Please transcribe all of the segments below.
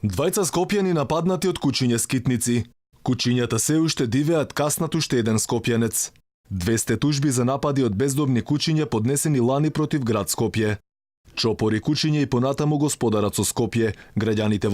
Двајца скопјани нападнати од кучиња скитници. Кучињата се уште дивеат каснат уште еден скопјанец. 200 тужби за напади од бездомни кучиња поднесени лани против град Скопје. Чопори кучиња и понатаму господарат со Скопје, граѓаните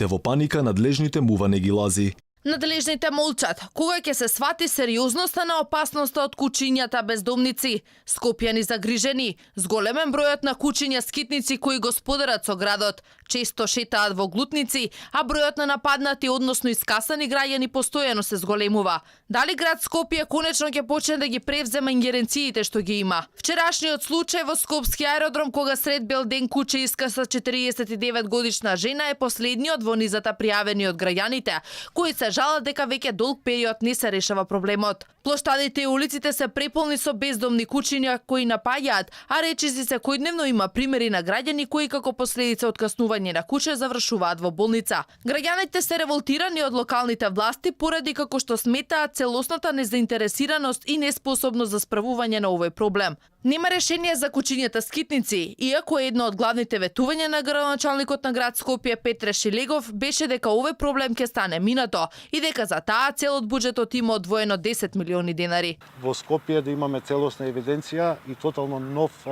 во паника, надлежните мува не ги лази. Надлежните молчат. Кога ќе се свати сериозноста на опасноста од кучињата бездомници? Скопјани загрижени, зголемен бројот на кучиња скитници кои господарат со градот, често шетаат во глутници, а бројот на нападнати, односно искасани граѓани постојано се зголемува. Дали град Скопје конечно ќе почне да ги превзема ингеренциите што ги има? Вчерашниот случај во Скопски аеродром кога сред бел ден куче искаса 49 годишна жена е последниот во низата пријавени од граѓаните, кои се жалат дека веќе долг период не се решава проблемот. Плоштадите и улиците се преполни со бездомни кучиња кои напаѓаат, а речиси секојдневно има примери на граѓани кои како последица од каснување на куче завршуваат во болница. Граѓаните се револтирани од локалните власти поради како што сметаат целосната незаинтересираност и неспособност за справување на овој проблем. Нема решение за кучињата скитници, иако едно од главните ветувања на градоначалникот на град Скопје Петре Шилегов беше дека овој проблем ќе стане минато и дека за таа цел од буџетот има одвоено 10 милиони денари. Во Скопје да имаме целосна евиденција и тотално нов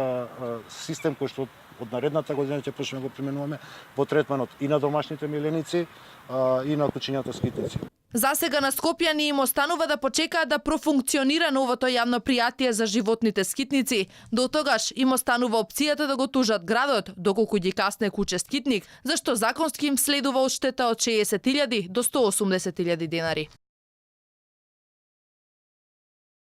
систем кој што од наредната година ќе почнеме го применуваме во третманот и на домашните миленици и на кучињата скитници. Засега на скопјани им останува да почекаат да профункционира новото јавно пријатие за животните скитници. До тогаш им останува опцијата да го тужат градот, доколку ги касне куче скитник, зашто законски им следува одштета од 60.000 до 180.000 денари.